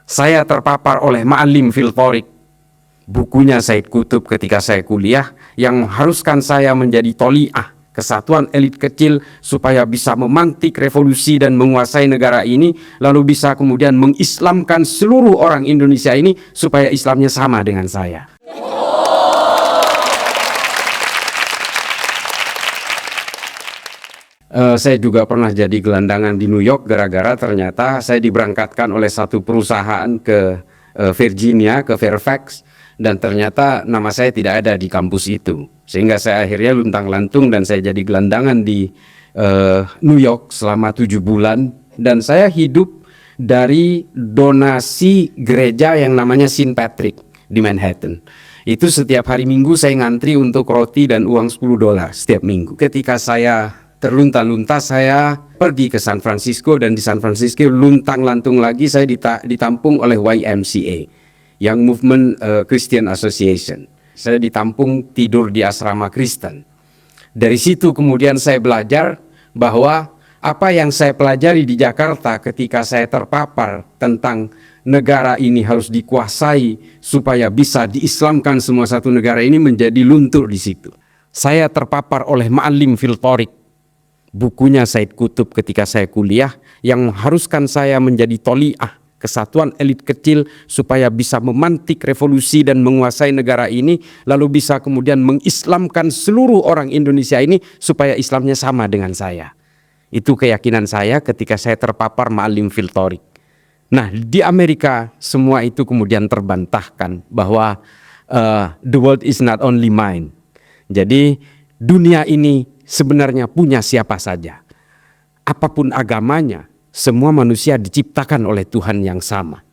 Saya terpapar oleh Ma'alim fil Thoriq, bukunya Said Qutb ketika saya kuliah, yang mengharuskan saya menjadi toli'ah, kesatuan elit kecil, supaya bisa memantik revolusi dan menguasai negara ini, lalu bisa kemudian mengislamkan seluruh orang Indonesia ini supaya Islamnya sama dengan saya. Saya juga pernah jadi gelandangan di New York gara-gara ternyata saya diberangkatkan oleh satu perusahaan ke Virginia, ke Fairfax, dan ternyata nama saya tidak ada di kampus itu, sehingga saya akhirnya luntang-lantung dan saya jadi gelandangan di New York selama 7 bulan, dan saya hidup dari donasi gereja yang namanya St. Patrick di Manhattan. Itu setiap hari Minggu saya ngantri untuk roti dan uang $10 setiap minggu. Ketika saya terlunta-lunta, saya pergi ke San Francisco, dan di San Francisco luntang-lantung lagi saya ditampung oleh YMCA, Young Movement Christian Association. Saya ditampung tidur di asrama Kristen. Dari situ kemudian saya belajar bahwa apa yang saya pelajari di Jakarta ketika saya terpapar tentang negara ini harus dikuasai supaya bisa diislamkan semua satu negara ini, menjadi luntur di situ. Saya terpapar oleh Ma'alim fil Thoriq, bukunya Said Qutb ketika saya kuliah, yang mengharuskan saya menjadi toli'ah, kesatuan elit kecil, supaya bisa memantik revolusi dan menguasai negara ini, lalu bisa kemudian mengislamkan seluruh orang Indonesia ini supaya Islamnya sama dengan saya. Itu keyakinan saya ketika saya terpapar Ma'alim fil Thoriq. Nah, di Amerika semua itu kemudian terbantahkan bahwa the world is not only mine. Jadi dunia ini sebenarnya punya siapa saja. Apapun agamanya, semua manusia diciptakan oleh Tuhan yang sama.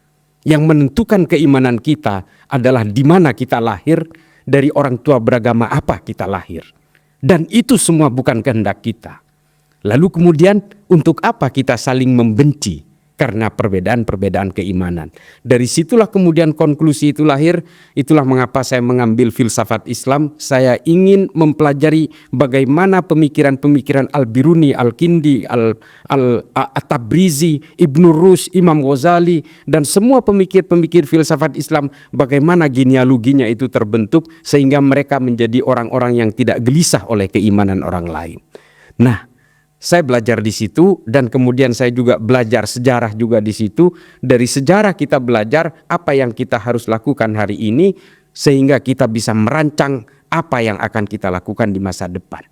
Yang menentukan keimanan kita adalah di mana kita lahir, dari orang tua beragama apa kita lahir. Dan itu semua bukan kehendak kita. Lalu kemudian untuk apa kita saling membenci? Karena perbedaan-perbedaan keimanan. Dari situlah kemudian konklusi itu lahir. Itulah mengapa saya mengambil filsafat Islam. Saya ingin mempelajari bagaimana pemikiran-pemikiran Al-Biruni, Al-Kindi, At-Tabrizi, Ibnu Rushd, Imam Ghazali, dan semua pemikir-pemikir filsafat Islam, bagaimana genealoginya itu terbentuk sehingga mereka menjadi orang-orang yang tidak gelisah oleh keimanan orang lain. Nah, saya belajar di situ, dan kemudian saya juga belajar sejarah juga di situ. Dari sejarah kita belajar apa yang kita harus lakukan hari ini, sehingga kita bisa merancang apa yang akan kita lakukan di masa depan.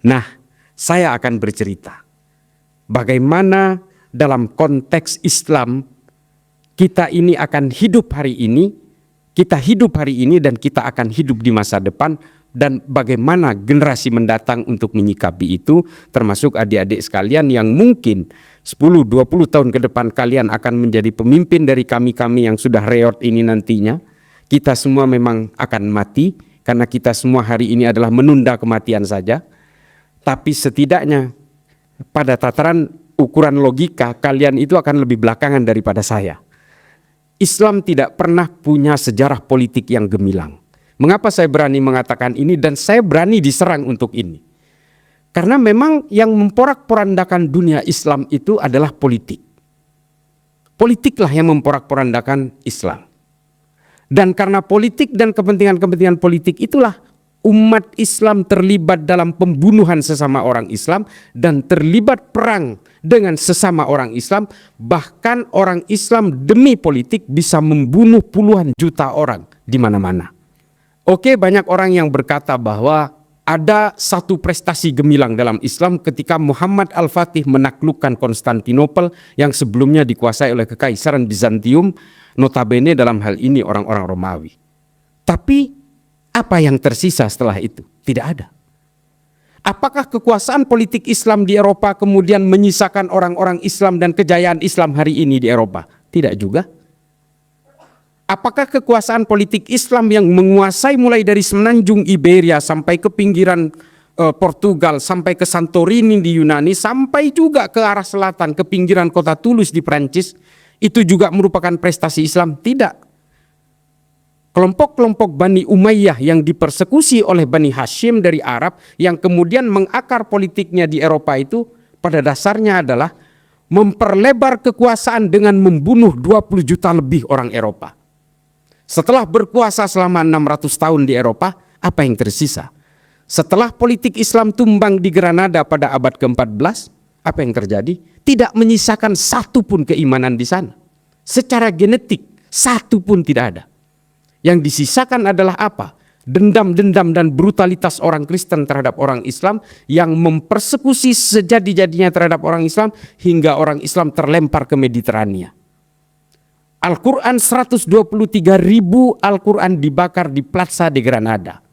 Nah, saya akan bercerita bagaimana dalam konteks Islam kita ini akan hidup hari ini, kita hidup hari ini dan kita akan hidup di masa depan. Dan bagaimana generasi mendatang untuk menyikapi itu, termasuk adik-adik sekalian yang mungkin 10-20 tahun ke depan kalian akan menjadi pemimpin dari kami-kami yang sudah reot ini nantinya. Kita semua memang akan mati, karena kita semua hari ini adalah menunda kematian saja. Tapi setidaknya pada tataran ukuran logika, kalian itu akan lebih belakangan daripada saya. Islam tidak pernah punya sejarah politik yang gemilang. Mengapa saya berani mengatakan ini dan saya berani diserang untuk ini? Karena memang yang memporak-porandakan dunia Islam itu adalah politik. Politiklah yang memporak-porandakan Islam. Dan karena politik dan kepentingan-kepentingan politik itulah umat Islam terlibat dalam pembunuhan sesama orang Islam dan terlibat perang dengan sesama orang Islam. Bahkan orang Islam demi politik bisa membunuh puluhan juta orang di mana-mana. Oke, banyak orang yang berkata bahwa ada satu prestasi gemilang dalam Islam ketika Muhammad Al-Fatih menaklukkan Konstantinopel yang sebelumnya dikuasai oleh Kekaisaran Bizantium, notabene dalam hal ini orang-orang Romawi. Tapi apa yang tersisa setelah itu? Tidak ada. Apakah kekuasaan politik Islam di Eropa kemudian menyisakan orang-orang Islam dan kejayaan Islam hari ini di Eropa? Tidak juga. Apakah kekuasaan politik Islam yang menguasai mulai dari semenanjung Iberia sampai ke pinggiran Portugal, sampai ke Santorini di Yunani, sampai juga ke arah selatan, ke pinggiran kota Toulouse di Prancis, itu juga merupakan prestasi Islam? Tidak. Kelompok-kelompok Bani Umayyah yang dipersekusi oleh Bani Hashim dari Arab, yang kemudian mengakar politiknya di Eropa itu, pada dasarnya adalah memperlebar kekuasaan dengan membunuh 20 juta lebih orang Eropa. Setelah berkuasa selama 600 tahun di Eropa, apa yang tersisa? Setelah politik Islam tumbang di Granada pada abad ke-14, apa yang terjadi? Tidak menyisakan satu pun keimanan di sana. Secara genetik, satu pun tidak ada. Yang disisakan adalah apa? Dendam-dendam dan brutalitas orang Kristen terhadap orang Islam yang mempersekusi sejadi-jadinya terhadap orang Islam hingga orang Islam terlempar ke Mediterania. Al-Quran 123.000 Al-Quran dibakar di Plaza de Granada.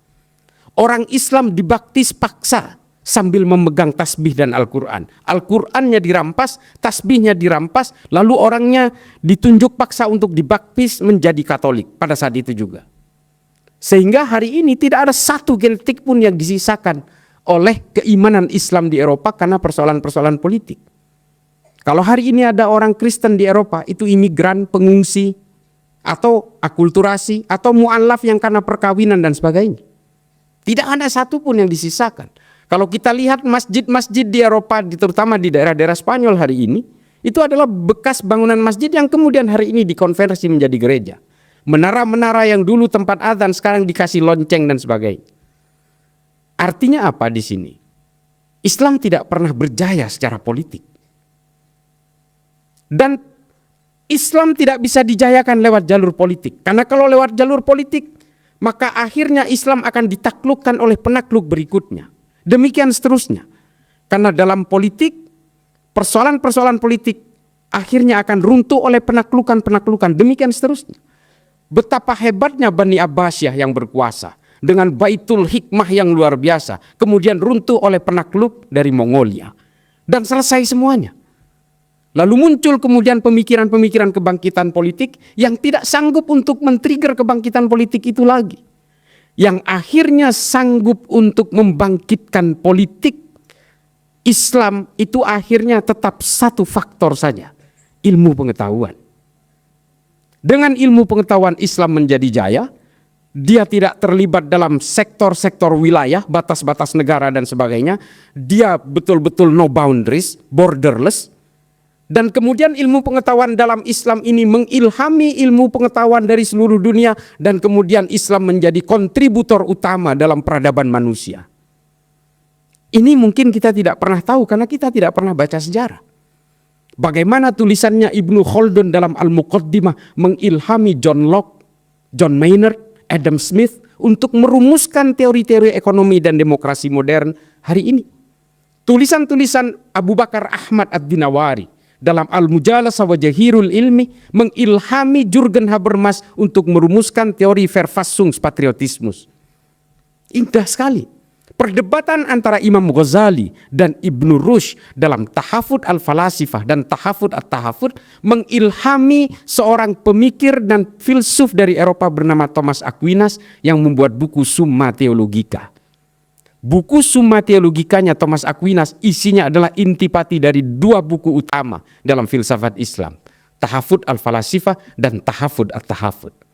Orang Islam dibaptis paksa sambil memegang tasbih dan Al-Quran. Al-Qurannya dirampas, tasbihnya dirampas, lalu orangnya ditunjuk paksa untuk dibaptis menjadi Katolik pada saat itu juga. Sehingga hari ini tidak ada satu genetik pun yang disisakan oleh keimanan Islam di Eropa karena persoalan-persoalan politik. Kalau hari ini ada orang Kristen di Eropa, itu imigran, pengungsi, atau akulturasi, atau mu'alaf yang karena perkawinan dan sebagainya. Tidak ada satu pun yang disisakan. Kalau kita lihat masjid-masjid di Eropa, terutama di daerah-daerah Spanyol hari ini, itu adalah bekas bangunan masjid yang kemudian hari ini dikonversi menjadi gereja. Menara-menara yang dulu tempat adzan sekarang dikasih lonceng dan sebagainya. Artinya apa di sini? Islam tidak pernah berjaya secara politik. Dan Islam tidak bisa dijayakan lewat jalur politik. Karena kalau lewat jalur politik, maka akhirnya Islam akan ditaklukkan oleh penakluk berikutnya. Demikian seterusnya. Karena dalam politik, persoalan-persoalan politik akhirnya akan runtuh oleh penaklukan-penaklukan. Demikian seterusnya. Betapa hebatnya Bani Abbasiyah yang berkuasa. Dengan Baitul Hikmah yang luar biasa. Kemudian runtuh oleh penakluk dari Mongolia. Dan selesai semuanya. Lalu muncul kemudian pemikiran-pemikiran kebangkitan politik yang tidak sanggup untuk men-trigger kebangkitan politik itu lagi. Yang akhirnya sanggup untuk membangkitkan politik Islam itu akhirnya tetap satu faktor saja. Ilmu pengetahuan. Dengan ilmu pengetahuan Islam menjadi jaya, dia tidak terlibat dalam sektor-sektor wilayah, batas-batas negara dan sebagainya. Dia betul-betul no boundaries, borderless. Dan kemudian ilmu pengetahuan dalam Islam ini mengilhami ilmu pengetahuan dari seluruh dunia. Dan kemudian Islam menjadi kontributor utama dalam peradaban manusia. Ini mungkin kita tidak pernah tahu karena kita tidak pernah baca sejarah. Bagaimana tulisannya Ibnu Khaldun dalam Al-Muqaddimah mengilhami John Locke, John Maynard, Adam Smith untuk merumuskan teori-teori ekonomi dan demokrasi modern hari ini. Tulisan-tulisan Abu Bakar Ahmad Ad-Dinawari dalam Al-Mujalasah wa Jahirul Ilmi mengilhami Jürgen Habermas untuk merumuskan teori Verfassungspatriotismus. Indah sekali. Perdebatan antara Imam Ghazali dan Ibnu Rushd dalam Tahafud Al-Falasifah dan Tahafud At-Tahafud mengilhami seorang pemikir dan filsuf dari Eropa bernama Thomas Aquinas yang membuat buku Summa Theologica. Buku Summa Theologicanya Thomas Aquinas isinya adalah intipati dari dua buku utama dalam filsafat Islam. Tahafud Al-Falasifah dan Tahafud At-Tahafud.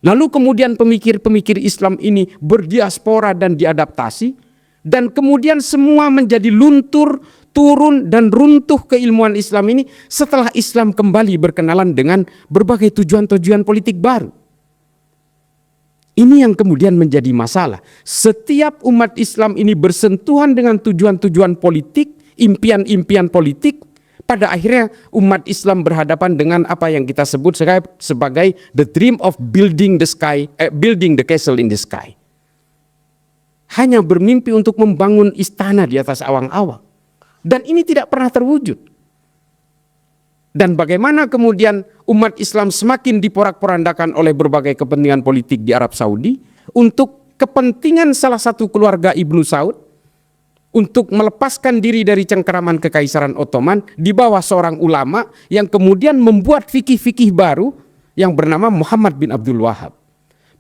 Lalu kemudian pemikir-pemikir Islam ini berdiaspora dan diadaptasi. Dan kemudian semua menjadi luntur, turun dan runtuh keilmuan Islam ini setelah Islam kembali berkenalan dengan berbagai tujuan-tujuan politik baru. Ini yang kemudian menjadi masalah. Setiap umat Islam ini bersentuhan dengan tujuan-tujuan politik, impian-impian politik. Pada akhirnya umat Islam berhadapan dengan apa yang kita sebut sebagai the dream of building the castle in the sky. Hanya bermimpi untuk membangun istana di atas awang-awang. Dan ini tidak pernah terwujud. Dan bagaimana kemudian umat Islam semakin diporak-porandakan oleh berbagai kepentingan politik di Arab Saudi untuk kepentingan salah satu keluarga Ibnu Saud untuk melepaskan diri dari cengkeraman Kekaisaran Ottoman di bawah seorang ulama yang kemudian membuat fikih-fikih baru yang bernama Muhammad bin Abdul Wahab.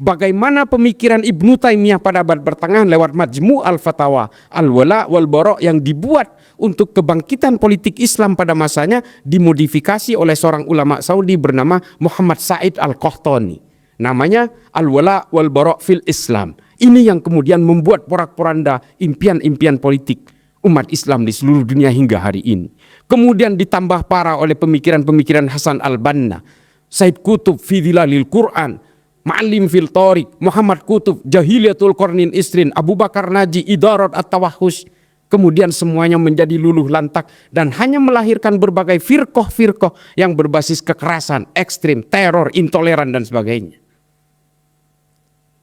Bagaimana pemikiran Ibnu Taimiyah pada abad pertengahan lewat Majmu' al-Fatawa, al-Wala' wal-Bara' yang dibuat untuk kebangkitan politik Islam pada masanya dimodifikasi oleh seorang ulama Saudi bernama Muhammad Said al-Qahtani. Namanya al-Wala' wal-Bara' fil Islam. Ini yang kemudian membuat porak-poranda impian-impian politik umat Islam di seluruh dunia hingga hari ini. Kemudian ditambah parah oleh pemikiran-pemikiran Hasan al-Banna, Said Qutb fi Dhilalil Quran, Ma'alim fil Tariq, Muhammad Qutb, Jahiliyatul Qarnin Isrin, Abu Bakar Naji, Idarat at-Tawahhush. Kemudian semuanya menjadi luluh lantak dan hanya melahirkan berbagai firqah-firqah yang berbasis kekerasan, ekstrim, teror, intoleran dan sebagainya.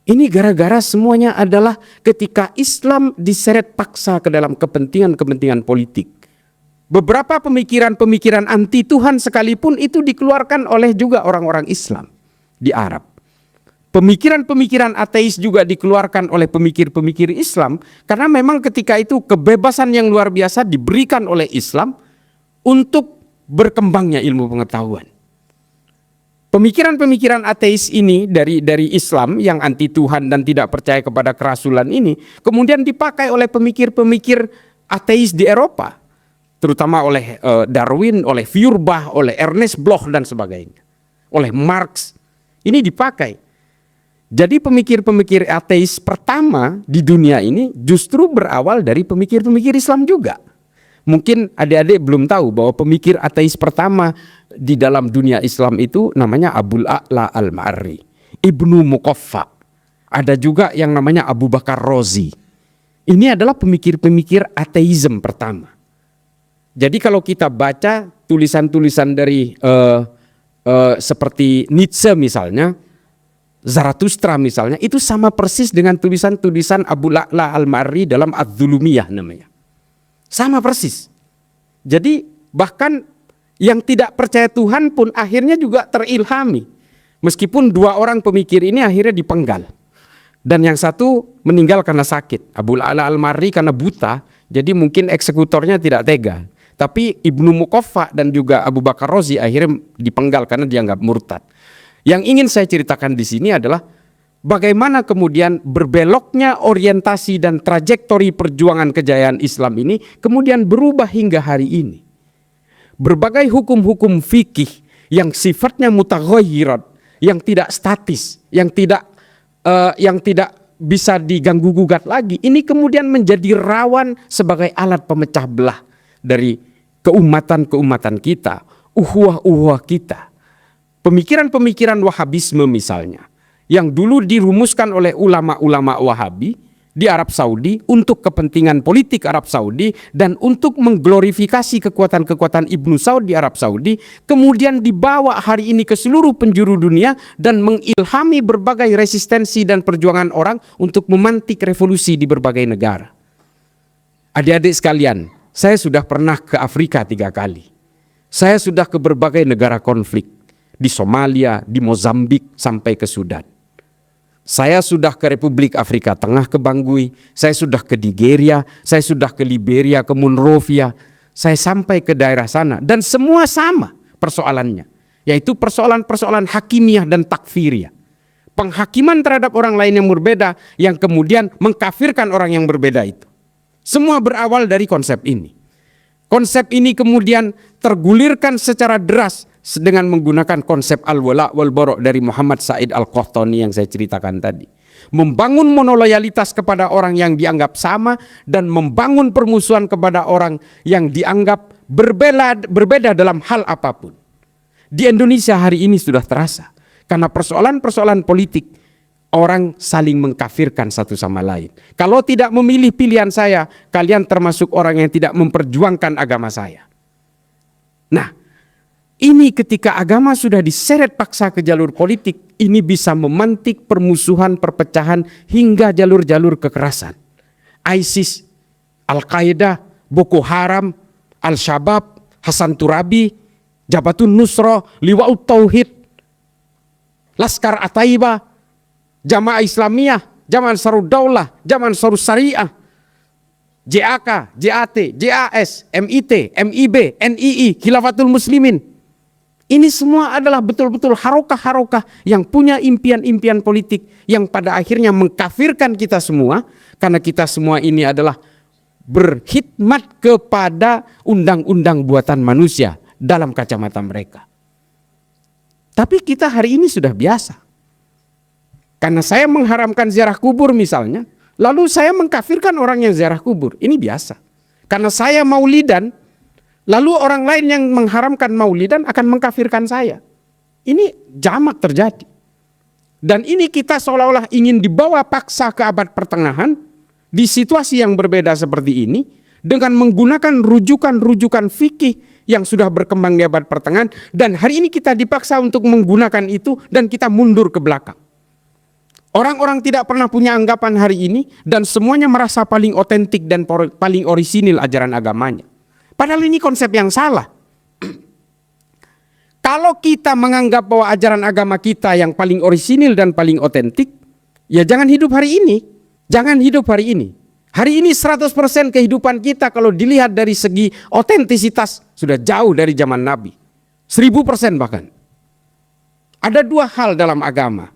Ini gara-gara semuanya adalah ketika Islam diseret paksa ke dalam kepentingan-kepentingan politik. Beberapa pemikiran-pemikiran anti Tuhan sekalipun itu dikeluarkan oleh juga orang-orang Islam di Arab. Pemikiran-pemikiran ateis juga dikeluarkan oleh pemikir-pemikir Islam karena memang ketika itu kebebasan yang luar biasa diberikan oleh Islam untuk berkembangnya ilmu pengetahuan. Pemikiran-pemikiran ateis ini dari Islam yang anti Tuhan dan tidak percaya kepada kerasulan ini kemudian dipakai oleh pemikir-pemikir ateis di Eropa, terutama oleh Darwin, oleh Feuerbach, oleh Ernest Bloch dan sebagainya, oleh Marx. Ini dipakai. Jadi pemikir-pemikir ateis pertama di dunia ini justru berawal dari pemikir-pemikir Islam juga. Mungkin adik-adik belum tahu bahwa pemikir ateis pertama di dalam dunia Islam itu namanya Abul A'la al-Ma'arri, Ibnu Muqaffa. Ada juga yang namanya Abu Bakar Razi. Ini adalah pemikir-pemikir ateisme pertama. Jadi kalau kita baca tulisan-tulisan dari seperti Nietzsche misalnya, Zarathustra misalnya, itu sama persis dengan tulisan-tulisan Abu La'la al-Ma'arri dalam Adz-Dzulumiyah namanya. Sama persis. Jadi bahkan yang tidak percaya Tuhan pun akhirnya juga terilhami. Meskipun dua orang pemikir ini akhirnya dipenggal. Dan yang satu meninggal karena sakit. Abu La'la al-Ma'arri karena buta, jadi mungkin eksekutornya tidak tega. Tapi Ibnu Muqaffa dan juga Abu Bakar Razi akhirnya dipenggal karena dianggap murtad. Yang ingin saya ceritakan di sini adalah bagaimana kemudian berbeloknya orientasi dan trajektori perjuangan kejayaan Islam ini kemudian berubah hingga hari ini. Berbagai hukum-hukum fikih yang sifatnya mutaghayyirat, yang tidak statis, yang tidak bisa diganggu gugat lagi, ini kemudian menjadi rawan sebagai alat pemecah belah dari keumatan-keumatan kita, uhuah-uhuah kita. Pemikiran-pemikiran Wahabisme misalnya, yang dulu dirumuskan oleh ulama-ulama Wahabi di Arab Saudi untuk kepentingan politik Arab Saudi dan untuk mengglorifikasi kekuatan-kekuatan Ibnu Saud di Arab Saudi, kemudian dibawa hari ini ke seluruh penjuru dunia dan mengilhami berbagai resistensi dan perjuangan orang untuk memantik revolusi di berbagai negara. Adik-adik sekalian, saya sudah pernah ke Afrika 3 kali. Saya sudah ke berbagai negara konflik. Di Somalia, di Mozambik, sampai ke Sudan. Saya sudah ke Republik Afrika Tengah, ke Bangui. Saya sudah ke Nigeria, saya sudah ke Liberia, ke Monrovia. Saya sampai ke daerah sana. Dan semua sama persoalannya. Yaitu persoalan-persoalan hakimiyah dan takfiriyah. Penghakiman terhadap orang lain yang berbeda, yang kemudian mengkafirkan orang yang berbeda itu. Semua berawal dari konsep ini. Konsep ini kemudian tergulirkan secara deras dengan menggunakan konsep al-wala' wal-bara' dari Muhammad Said Al-Qahtani yang saya ceritakan tadi. Membangun monoloyalitas kepada orang yang dianggap sama dan membangun permusuhan kepada orang yang dianggap berbeda dalam hal apapun. Di Indonesia hari ini sudah terasa karena persoalan-persoalan politik orang saling mengkafirkan satu sama lain. Kalau tidak memilih pilihan saya, kalian termasuk orang yang tidak memperjuangkan agama saya. Nah, ini ketika agama sudah diseret paksa ke jalur politik, ini bisa memantik permusuhan, perpecahan hingga jalur-jalur kekerasan. ISIS, Al-Qaeda, Boko Haram, Al-Shabaab, Hasan Turabi, Jabatun Nusra, Liwa'ut Tauhid, Laskar At-Taibah, Jamaah Islamiyah, Jamaah Ansarud Daulah, Jamaah Ansarud Syariah, JAK, JAT, JAS, MIT, MIB, NII, Khilafatul Muslimin. Ini semua adalah betul-betul harokah-harokah yang punya impian-impian politik yang pada akhirnya mengkafirkan kita semua, karena kita semua ini adalah berkhidmat kepada undang-undang buatan manusia dalam kacamata mereka. Tapi kita hari ini sudah biasa. Karena saya mengharamkan ziarah kubur misalnya, lalu saya mengkafirkan orang yang ziarah kubur. Ini biasa. Karena saya maulidan, lalu orang lain yang mengharamkan maulidan akan mengkafirkan saya. Ini jamak terjadi. Dan ini kita seolah-olah ingin dibawa paksa ke abad pertengahan di situasi yang berbeda seperti ini dengan menggunakan rujukan-rujukan fikih yang sudah berkembang di abad pertengahan, dan hari ini kita dipaksa untuk menggunakan itu dan kita mundur ke belakang. Orang-orang tidak pernah punya anggapan hari ini dan semuanya merasa paling otentik dan paling orisinil ajaran agamanya. Padahal ini konsep yang salah. Kalau kita menganggap bahwa ajaran agama kita yang paling orisinil dan paling otentik, ya jangan hidup hari ini. Jangan hidup hari ini. Hari ini 100% kehidupan kita kalau dilihat dari segi otentisitas sudah jauh dari zaman Nabi. 1000% bahkan. Ada dua hal dalam agama.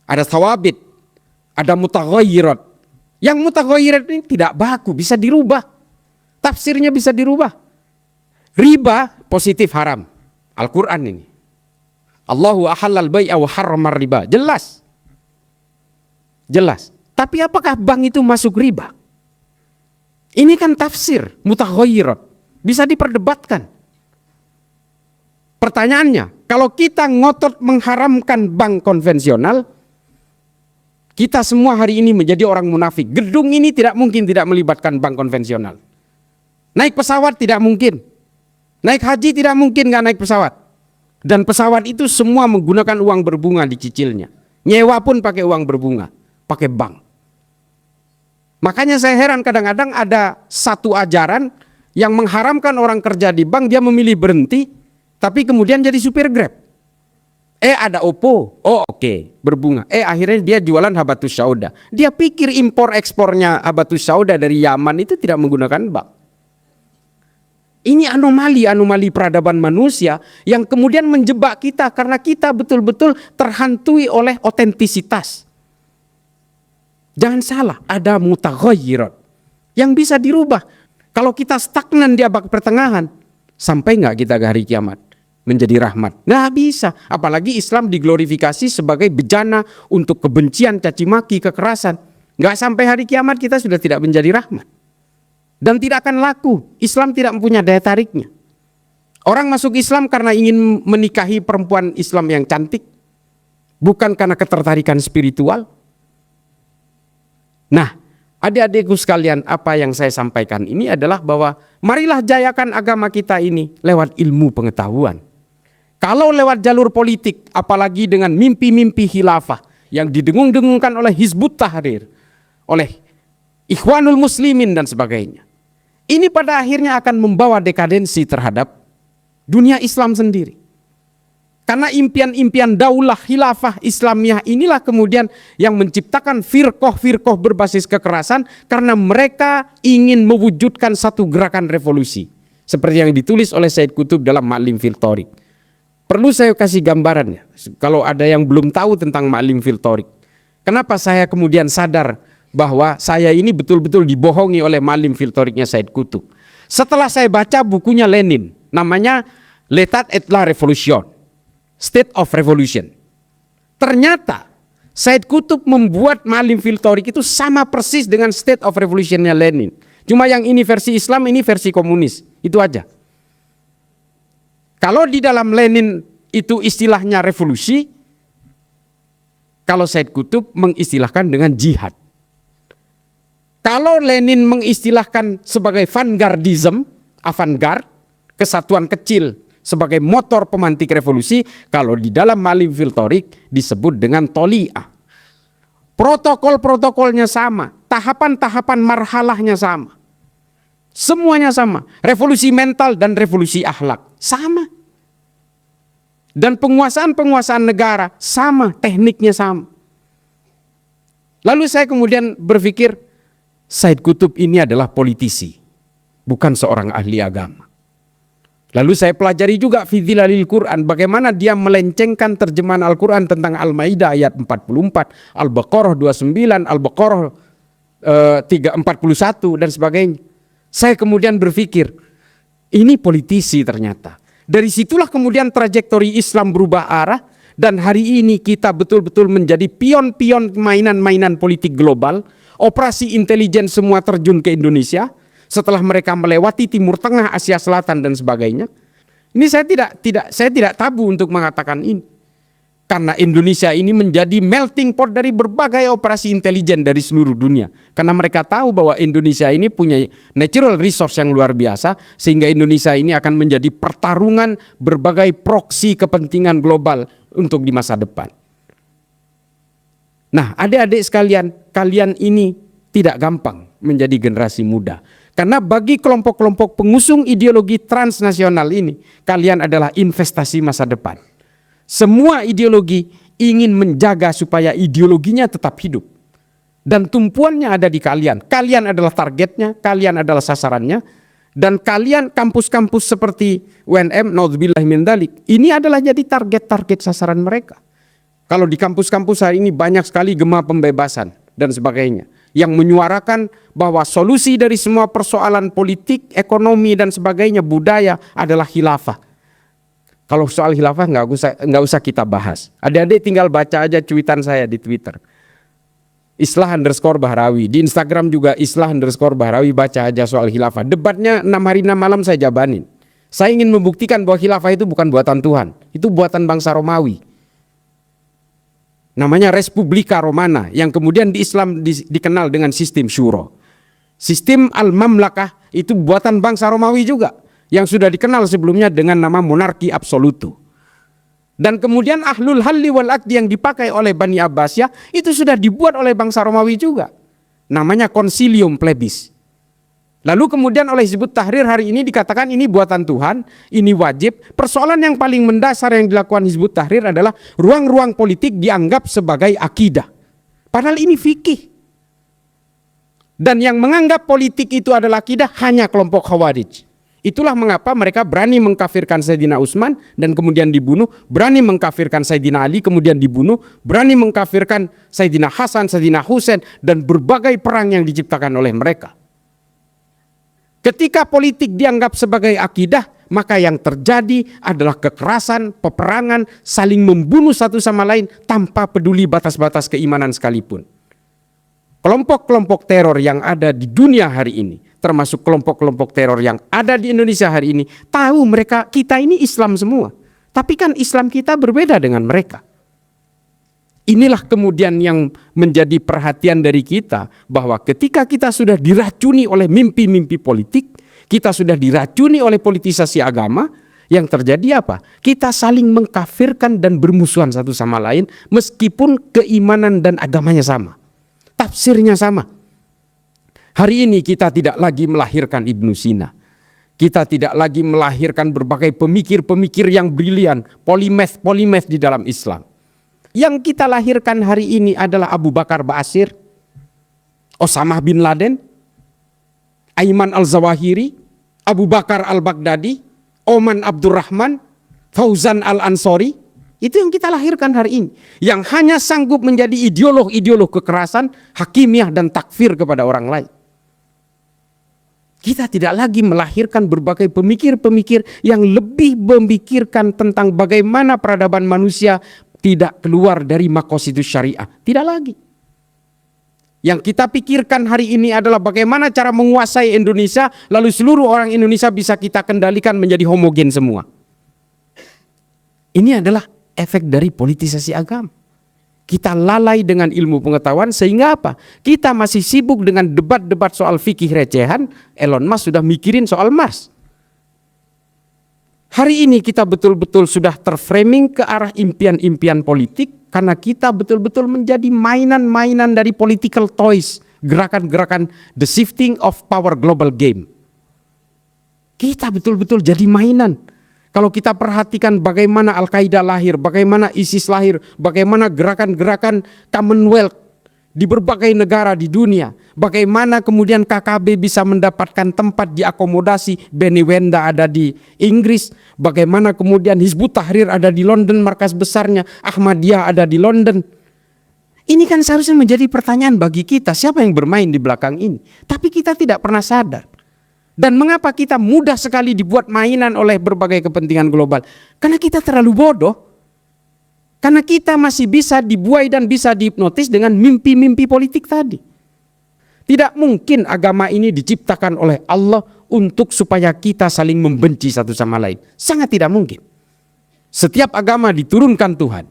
Ada thawabit, ada mutaghayyirat. Yang mutaghayyirat ini tidak baku, bisa dirubah. Tafsirnya bisa dirubah. Riba positif haram. Al-Quran ini. Allahu ahallal bai'a wa harramar riba. Jelas. Jelas. Tapi apakah bank itu masuk riba? Ini kan tafsir mutaghayyirat. Bisa diperdebatkan. Pertanyaannya, kalau kita ngotot mengharamkan bank konvensional, kita semua hari ini menjadi orang munafik. Gedung ini tidak mungkin tidak melibatkan bank konvensional. Naik pesawat tidak mungkin. Naik haji tidak mungkin nggak naik pesawat. Dan pesawat itu semua menggunakan uang berbunga dicicilnya. Nyewa pun pakai uang berbunga, pakai bank. Makanya saya heran kadang-kadang ada satu ajaran yang mengharamkan orang kerja di bank, dia memilih berhenti, tapi kemudian jadi supir Grab. Ada Oppo, oke, berbunga. Akhirnya dia jualan habatus sauda. Dia pikir impor ekspornya habatus sauda dari Yaman itu tidak menggunakan bank. Ini anomali peradaban manusia yang kemudian menjebak kita karena kita betul-betul terhantui oleh otentisitas. Jangan salah, ada mutaghayyirat yang bisa dirubah. Kalau kita stagnan di abad pertengahan, sampai nggak kita ke hari kiamat menjadi rahmat? Nggak bisa. Apalagi Islam diglorifikasi sebagai bejana untuk kebencian, caci maki, kekerasan. Nggak sampai hari kiamat kita sudah tidak menjadi rahmat. Dan tidak akan laku. Islam tidak mempunyai daya tariknya. Orang masuk Islam karena ingin menikahi perempuan Islam yang cantik, bukan karena ketertarikan spiritual. Nah, adik-adikku sekalian, apa yang saya sampaikan ini adalah bahwa marilah jayakan agama kita ini lewat ilmu pengetahuan. Kalau lewat jalur politik, apalagi dengan mimpi-mimpi khilafah yang didengung-dengungkan oleh Hizbut Tahrir, oleh Ikhwanul Muslimin dan sebagainya, ini pada akhirnya akan membawa dekadensi terhadap dunia Islam sendiri. Karena impian-impian daulah khilafah Islamiyah inilah kemudian yang menciptakan firqoh-firqoh berbasis kekerasan karena mereka ingin mewujudkan satu gerakan revolusi. Seperti yang ditulis oleh Said Qutb dalam Ma'lim fil Thoriq. Perlu saya kasih gambarannya. Kalau ada yang belum tahu tentang Ma'lim fil Thoriq. Kenapa saya kemudian sadar bahwa saya ini betul-betul dibohongi oleh Ma'lim fil Thoriqnya Said Qutb. Setelah saya baca bukunya Lenin, namanya L'état et la Révolution. State of Revolution. Ternyata Said Qutb membuat Ma'lim fil Thoriq itu sama persis dengan State of Revolution-nya Lenin. Cuma yang ini versi Islam, ini versi komunis. Itu aja. Kalau di dalam Lenin itu istilahnya revolusi, kalau Said Qutb mengistilahkan dengan jihad. Kalau Lenin mengistilahkan sebagai vanguardism, avant-garde, kesatuan kecil, sebagai motor pemantik revolusi, kalau di dalam Ma'lim fil Thoriq disebut dengan toli'ah. Protokol-protokolnya sama, tahapan-tahapan marhalahnya sama. Semuanya sama, revolusi mental dan revolusi akhlak sama. Dan penguasaan-penguasaan negara sama, tekniknya sama. Lalu saya kemudian berpikir, Said Qutb ini adalah politisi, bukan seorang ahli agama. Lalu saya pelajari juga fi Dhilalil Quran, bagaimana dia melencengkan terjemahan Al-Quran tentang Al-Maidah ayat 44, Al-Baqarah 29, Al-Baqarah 341 dan sebagainya. Saya kemudian berpikir, ini politisi ternyata. Dari situlah kemudian trajektori Islam berubah arah dan hari ini kita betul-betul menjadi pion-pion mainan-mainan politik global. operasi intelijen semua terjun ke Indonesia setelah mereka melewati Timur Tengah, Asia Selatan dan sebagainya. Ini saya tidak tabu untuk mengatakan ini. Karena Indonesia ini menjadi melting pot dari berbagai operasi intelijen dari seluruh dunia. Karena mereka tahu bahwa Indonesia ini punya natural resource yang luar biasa, sehingga Indonesia ini akan menjadi pertarungan berbagai proksi kepentingan global untuk di masa depan. Nah, adik-adik sekalian, kalian ini tidak gampang menjadi generasi muda. Karena bagi kelompok-kelompok pengusung ideologi transnasional ini, kalian adalah investasi masa depan. Semua ideologi ingin menjaga supaya ideologinya tetap hidup. Dan tumpuannya ada di kalian. Kalian adalah targetnya, kalian adalah sasarannya. Dan kalian kampus-kampus seperti UNM, naudzubillah min dzalik, ini adalah jadi target-target sasaran mereka. Kalau di kampus-kampus hari ini banyak sekali gema pembebasan dan sebagainya, yang menyuarakan bahwa solusi dari semua persoalan politik, ekonomi dan sebagainya, budaya adalah khilafah. Kalau soal khilafah nggak usah kita bahas. Adik-adik tinggal baca aja cuitan saya di Twitter. Islah_Bahrawi. Di Instagram juga Islah_Bahrawi, baca aja soal khilafah. Debatnya 6 hari 6 malam saya jabanin. Saya ingin membuktikan bahwa khilafah itu bukan buatan Tuhan. Itu buatan bangsa Romawi. Namanya Respublika Romana, yang kemudian di Islam dikenal dengan sistem syuro. Sistem al-mamlakah itu buatan bangsa Romawi juga, yang sudah dikenal sebelumnya dengan nama monarki absolutu. Dan kemudian ahlul halli wal aqdi yang dipakai oleh Bani Abbasiyah itu sudah dibuat oleh bangsa Romawi juga. Namanya Concilium Plebis. Lalu kemudian oleh Hizbut Tahrir hari ini dikatakan ini buatan Tuhan, ini wajib. Persoalan yang paling mendasar yang dilakukan Hizbut Tahrir adalah ruang-ruang politik dianggap sebagai akidah. Padahal ini fikih. Dan yang menganggap politik itu adalah akidah hanya kelompok Khawarij. Itulah mengapa mereka berani mengkafirkan Sayyidina Utsman dan kemudian dibunuh, berani mengkafirkan Sayyidina Ali kemudian dibunuh, berani mengkafirkan Sayyidina Hasan, Sayyidina Husain, dan berbagai perang yang diciptakan oleh mereka. Ketika politik dianggap sebagai akidah, maka yang terjadi adalah kekerasan, peperangan, saling membunuh satu sama lain tanpa peduli batas-batas keimanan sekalipun. Kelompok-kelompok teror yang ada di dunia hari ini, termasuk kelompok-kelompok teror yang ada di Indonesia hari ini, tahu kita ini Islam semua. Tapi kan Islam kita berbeda dengan mereka. Inilah kemudian yang menjadi perhatian dari kita, bahwa ketika kita sudah diracuni oleh mimpi-mimpi politik, kita sudah diracuni oleh politisasi agama, yang terjadi apa? Kita saling mengkafirkan dan bermusuhan satu sama lain, meskipun keimanan dan agamanya sama, tafsirnya sama. Hari ini kita tidak lagi melahirkan Ibnu Sina. Kita tidak lagi melahirkan berbagai pemikir-pemikir yang brilian, polimath di dalam Islam. Yang kita lahirkan hari ini adalah Abu Bakar Ba'asyir, Osama bin Laden, Ayman al-Zawahiri, Abu Bakar al-Baghdadi, Oman Abdurrahman, Fauzan al-Ansori. Itu yang kita lahirkan hari ini, yang hanya sanggup menjadi ideolog kekerasan, hakimiyah dan takfir kepada orang lain. Kita tidak lagi melahirkan berbagai pemikir-pemikir yang lebih memikirkan tentang bagaimana peradaban manusia tidak keluar dari maqasidus syariah. Tidak lagi. Yang kita pikirkan hari ini adalah bagaimana cara menguasai Indonesia, lalu seluruh orang Indonesia bisa kita kendalikan menjadi homogen semua. Ini adalah efek dari politisasi agama. Kita lalai dengan ilmu pengetahuan, sehingga apa? Kita masih sibuk dengan debat-debat soal fikih recehan. Elon Musk sudah mikirin soal Mars. Hari ini kita betul-betul sudah terframing ke arah impian-impian politik, karena kita betul-betul menjadi mainan-mainan dari political toys, gerakan-gerakan the shifting of power global game. Kita betul-betul jadi mainan. Kalau kita perhatikan bagaimana Al-Qaeda lahir, bagaimana ISIS lahir, bagaimana gerakan-gerakan Commonwealth di berbagai negara di dunia, bagaimana kemudian KKB bisa mendapatkan tempat diakomodasi, Beni Wenda ada di Inggris, bagaimana kemudian Hizbut Tahrir ada di London, markas besarnya, Ahmadiyah ada di London. Ini kan seharusnya menjadi pertanyaan bagi kita, siapa yang bermain di belakang ini? Tapi kita tidak pernah sadar. Dan mengapa kita mudah sekali dibuat mainan oleh berbagai kepentingan global? Karena kita terlalu bodoh. Karena kita masih bisa dibuai dan bisa dihipnotis dengan mimpi-mimpi politik tadi. Tidak mungkin agama ini diciptakan oleh Allah untuk supaya kita saling membenci satu sama lain. Sangat tidak mungkin. Setiap agama diturunkan Tuhan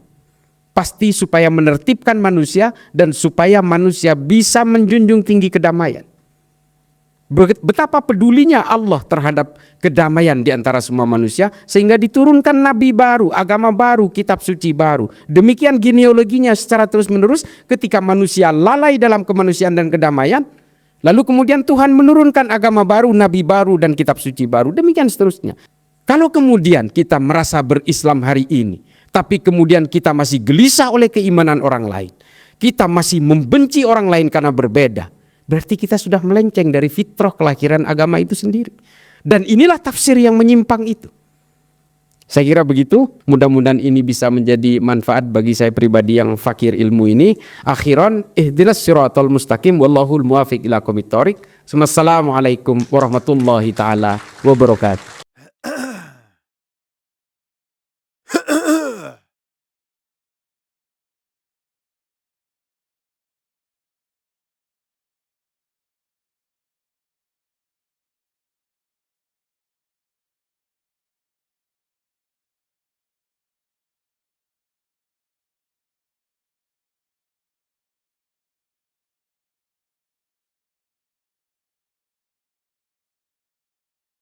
pasti supaya menertibkan manusia dan supaya manusia bisa menjunjung tinggi kedamaian. Betapa pedulinya Allah terhadap kedamaian di antara semua manusia sehingga diturunkan nabi baru, agama baru, kitab suci baru. Demikian genealoginya secara terus-menerus ketika manusia lalai dalam kemanusiaan dan kedamaian, lalu kemudian Tuhan menurunkan agama baru, nabi baru dan kitab suci baru. Demikian seterusnya. Kalau kemudian kita merasa berislam hari ini, tapi kemudian kita masih gelisah oleh keimanan orang lain, kita masih membenci orang lain karena berbeda, berarti kita sudah melenceng dari fitrah kelahiran agama itu sendiri. Dan inilah tafsir yang menyimpang itu. Saya kira begitu. Mudah-mudahan ini bisa menjadi manfaat bagi saya pribadi yang fakir ilmu ini. Akhiran, ihdinas siratal mustaqim wallahul muwafiq ila aqwamit thoriq. Assalamualaikum warahmatullahi taala wabarakatuh.